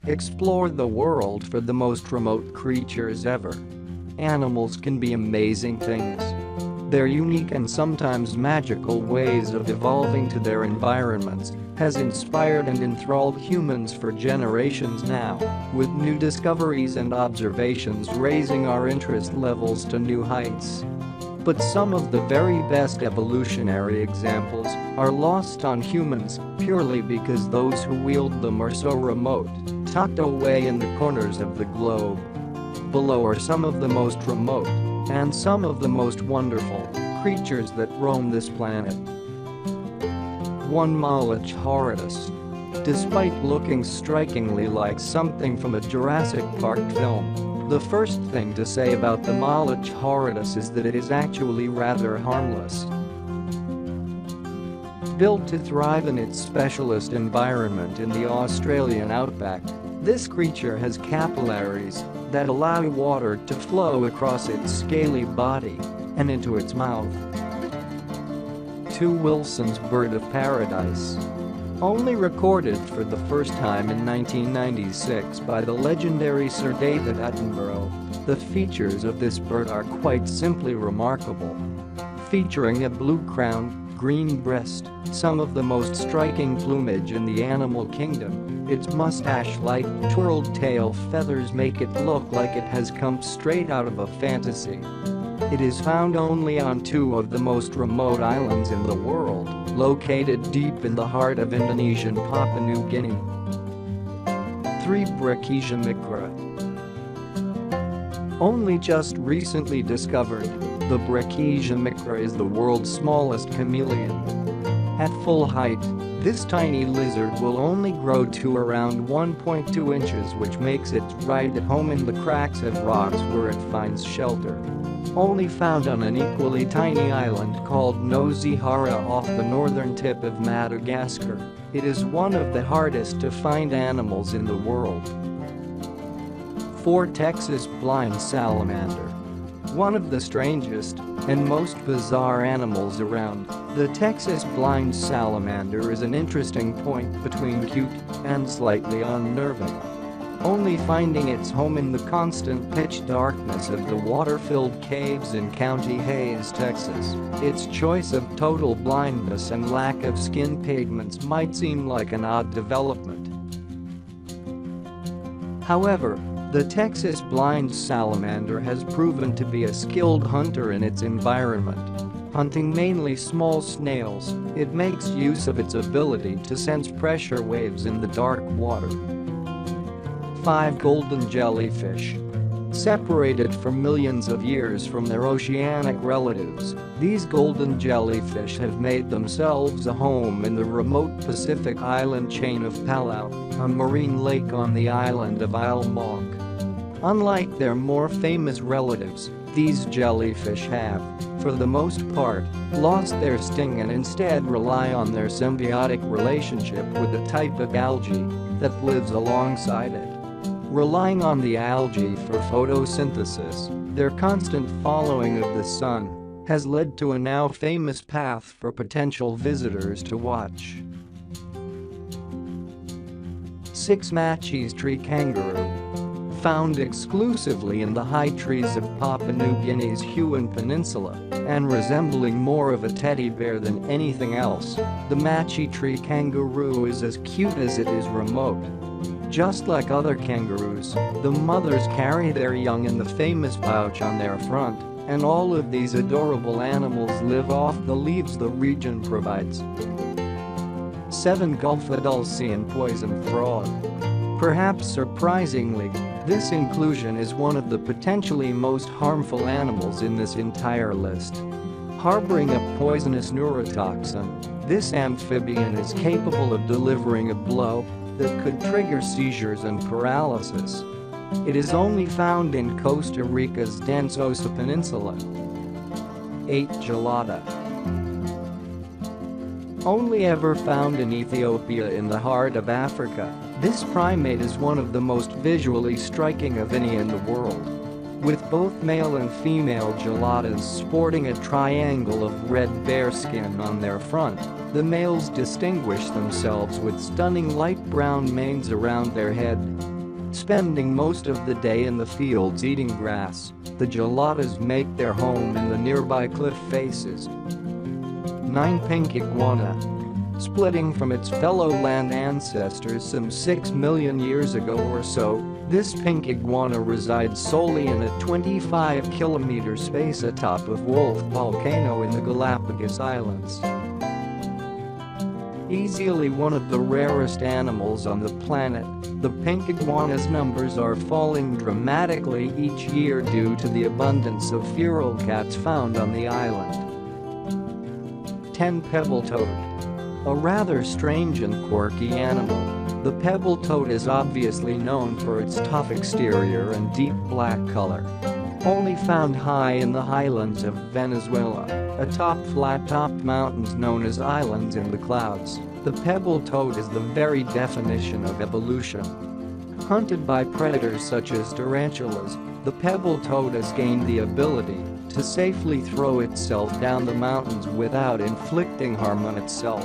Explore the world for the most remote creatures ever. Animals can be amazing things. Their unique and sometimes magical ways of evolving to their environments has inspired and enthralled humans for generations now, with new discoveries and observations raising our interest levels to new heights. But some of the very best evolutionary examples are lost on humans purely because those who wield them are so remote, tucked away in the corners of the globe. Below are some of the most remote and some of the most wonderful creatures that roam this planet. 1. Malach horridus. Despite looking strikingly like something from a Jurassic Park film, the first thing to say about the Malach horridus is that it is actually rather harmless. Built to thrive in its specialist environment in the Australian outback, this creature has capillaries that allow water to flow across its scaly body and into its mouth. 2. Wilson's bird of paradise. Only recorded for the first time in 1996 by the legendary Sir David Attenborough, the features of this bird are quite simply remarkable. Featuring a blue crown, green breast, some of the most striking plumage in the animal kingdom, its mustache-like twirled tail feathers make it look like it has come straight out of a fantasy. It is found only on 2 of the most remote islands in the world, located deep in the heart of Indonesian Papua New Guinea. 3. Brachysia micra. Only just recently discovered, the Brachysia micra is the world's smallest chameleon. At full height, this tiny lizard will only grow to around 1.2 inches, which makes it right at home in the cracks of rocks where it finds shelter. Only found on an equally tiny island called Nosihara off the northern tip of Madagascar, it is one of the hardest to find animals in the world. 4. Texas blind salamander. One of the strangest and most bizarre animals around, the Texas blind salamander is an interesting point between cute and slightly unnerving. Only finding its home in the constant pitch darkness of the water-filled caves in County Hayes, Texas, its choice of total blindness and lack of skin pigments might seem like an odd development. However, the Texas blind salamander has proven to be a skilled hunter in its environment. Hunting mainly small snails, it makes use of its ability to sense pressure waves in the dark water. 5. Golden jellyfish. Separated for millions of years from their oceanic relatives, these golden jellyfish have made themselves a home in the remote Pacific island chain of Palau, a marine lake on the island of Isle Mauk. Unlike their more famous relatives, these jellyfish have, for the most part, lost their sting and instead rely on their symbiotic relationship with the type of algae that lives alongside it. Relying on the algae for photosynthesis, their constant following of the sun has led to a now famous path for potential visitors to watch. 6. Matschie's tree kangaroo. Found exclusively in the high trees of Papua New Guinea's Huon Peninsula and resembling more of a teddy bear than anything else, the Matschie tree kangaroo is as cute as it is remote. Just like other kangaroos, the mothers carry their young in the famous pouch on their front, and all of these adorable animals live off the leaves the region provides. 7. Gulfadulcian poison frog. Perhaps surprisingly, this inclusion is one of the potentially most harmful animals in this entire list. Harboring a poisonous neurotoxin, this amphibian is capable of delivering a blow that could trigger seizures and paralysis. It is only found in Costa Rica's Dansosa Peninsula. 8. Gelada. Only ever found in Ethiopia in the heart of Africa, this primate is one of the most visually striking of any in the world. With both male and female geladas sporting a triangle of red bearskin on their front, the males distinguish themselves with stunning light brown manes around their head. Spending most of the day in the fields eating grass, the gelatas make their home in the nearby cliff faces. 9. Pink iguana. Splitting from its fellow land ancestors some 6 million years ago or so, this pink iguana resides solely in a 25-kilometer space atop of Wolf Volcano in the Galapagos Islands. Easily one of the rarest animals on the planet, the pink iguana's numbers are falling dramatically each year due to the abundance of feral cats found on the island. 10. Pebble toad. A rather strange and quirky animal, the pebble toad is obviously known for its tough exterior and deep black color. Only found high in the highlands of Venezuela, atop flat-topped mountains known as islands in the clouds, the pebble toad is the very definition of evolution. Hunted by predators such as tarantulas, the pebble toad has gained the ability to safely throw itself down the mountains without inflicting harm on itself.